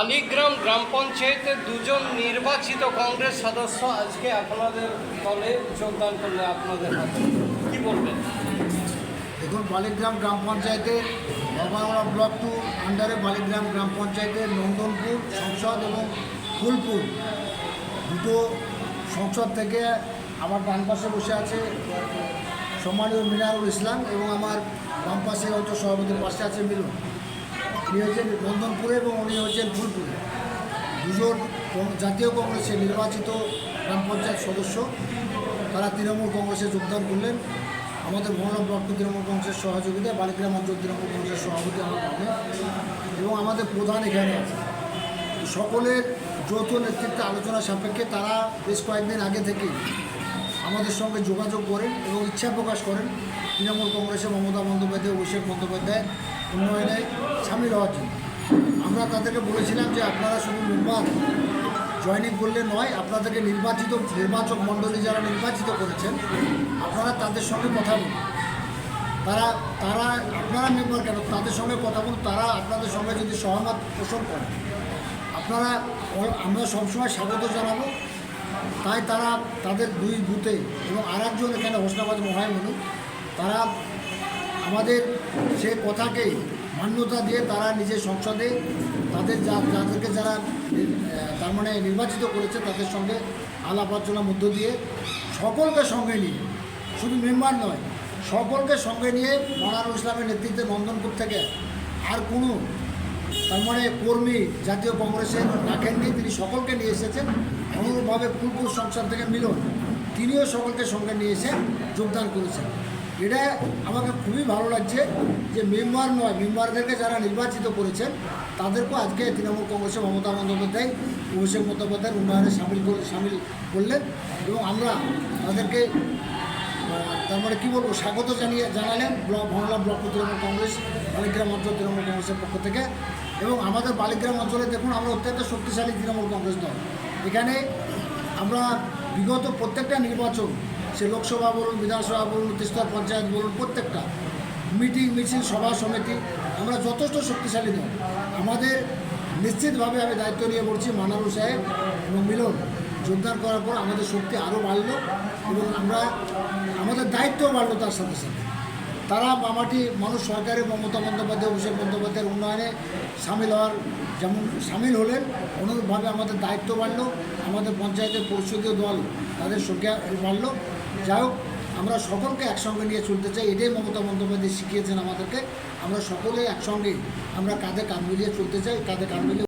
আলীগ্রাম গ্রাম পঞ্চায়েতের দুজন নির্বাচিত কংগ্রেস সদস্য আজকে আপনাদের দলে যোগদান করলে আপনাদের হাতে কী বলবেন? দেখুন, বালিগ্রাম গ্রাম পঞ্চায়েতের বাবাগড়া ব্লক 2 আন্ডারে বালিগ্রাম গ্রাম পঞ্চায়েতের নন্দনপুর সংসদ এবং ফুলপুর দুটো সংসদ থেকে আমার ডান পাশে বসে আছে সম্মানীয় মিনারুল ইসলাম এবং আমার বাম পাশে হয়তো সভাপতির পাশে আছে মিলন। উনি হচ্ছেন নন্দনপুরে এবং উনি হচ্ছেন ফুলপুরে। দুজন জাতীয় কংগ্রেসের নির্বাচিত গ্রাম পঞ্চায়েত সদস্য, তারা তৃণমূল কংগ্রেসে যোগদান করলেন। আমাদের মহল্লা ব্লক তৃণমূল কংগ্রেসের সহযোগিতায় বালিগ্রাম অঞ্চল তৃণমূল কংগ্রেসের সভাপতি আমার পাবেন এবং আমাদের প্রধান এখানে আছে। সকলের যৌথ নেতৃত্বে আলোচনা সাপেক্ষে তারা বেশ কয়েকদিন আগে থেকে আমাদের সঙ্গে যোগাযোগ করেন এবং ইচ্ছা প্রকাশ করেন তৃণমূল কংগ্রেসের মমতা বন্দ্যোপাধ্যায়, অভিষেক বন্দ্যোপাধ্যায় উন্নয়নে সামিল হওয়ার জন্য। আমরা তাদেরকে বলেছিলাম যে আপনারা শুধু মেম্বার জয়েনিং করলে নয়, আপনাদেরকে নির্বাচক মণ্ডলী যারা নির্বাচিত করেছেন আপনারা তাদের সঙ্গে কথা বলুন। তারা আপনারা মেম্বার কেন, তাদের সঙ্গে কথা বলুন। তারা আপনাদের সঙ্গে যদি সহমত পোষণ করেন আমরা সবসময় স্বাগত জানাবো। তাই তারা তাদের দুই বুথে এবং আরেকজন এখানে হোসনাবাদ মহাইমনু, তারা আমাদের সে কথাকে মান্যতা দিয়ে তারা নিজের সংসদে যাদেরকে যারা তার মানে নির্বাচিত করেছে তাদের সঙ্গে আলাপ আলোচনার মধ্য দিয়ে সকলকে সঙ্গে নিয়ে, শুধু মেম্বার নয়, সকলকে সঙ্গে নিয়ে মনারুল ইসলামের নেতৃত্বে নন্দনপুর থেকে আর কোনো তার মানে কর্মী জাতীয় কংগ্রেসের রাখেননি, তিনি সকলকে নিয়ে এসেছেন। অনুরূপভাবে ফুলপুর সংসদ থেকে মিলন, তিনিও সকলকে সঙ্গে নিয়ে এসে যোগদান করেছেন। এটা আমাকে খুবই ভালো লাগছে যে মেম্বার নয়, মেম্বারদেরকে যারা নির্বাচিত করেছেন তাদেরকেও আজকে তৃণমূল কংগ্রেসের মমতা বন্দ্যোপাধ্যায়, অভিষেক বন্দ্যোপাধ্যায়ের উন্নয়নে সামিল করলেন এবং আমরা তাদেরকে তার মানে কী বলবো স্বাগত জানালেন মহল্লা ব্লক তৃণমূল কংগ্রেস বালিগ্রাম অঞ্চল তৃণমূল কংগ্রেসের পক্ষ থেকে। এবং আমাদের বালিগ্রাম অঞ্চলে দেখুন, আমরা অত্যন্ত শক্তিশালী তৃণমূল কংগ্রেস দল। এখানে আমরা বিগত প্রত্যেকটা নির্বাচন, সে লোকসভা বলুন, বিধানসভা বলুন, ত্রিস্তর পঞ্চায়েত বলুন, প্রত্যেকটা মিটিং মিছিল সভা সমিতি আমরা যথেষ্ট শক্তিশালী দল। আমাদের নিশ্চিতভাবে আমি দায়িত্ব নিয়ে বলছি, মানারু সাহেব এবং মিলন যোগদান করার পর আমাদের শক্তি আরও বাড়ল এবং আমাদের দায়িত্বও বাড়লো। তার সাথে সাথে তারা মামাটি মানুষ সরকারের মমতা বন্দ্যোপাধ্যায়, অভিষেক বন্দ্যোপাধ্যায়ের উন্নয়নে যেমন সামিল হলেন, অনুরূপভাবে আমাদের দায়িত্ব বাড়লো, আমাদের পঞ্চায়েতের পরিষদীয় দল তাদের সংখ্যা বাড়লো। যাই হোক, আমরা সকলকে একসঙ্গে নিয়ে চলতে চাই, এটাই মমতা বন্দ্যোপাধ্যায় শিখিয়েছেন আমাদেরকে। আমরা সকলে একসঙ্গে আমরা কাঁধে কাঁধ মিলিয়ে চলতে চাই, কাঁধে কাঁধ মিলিয়ে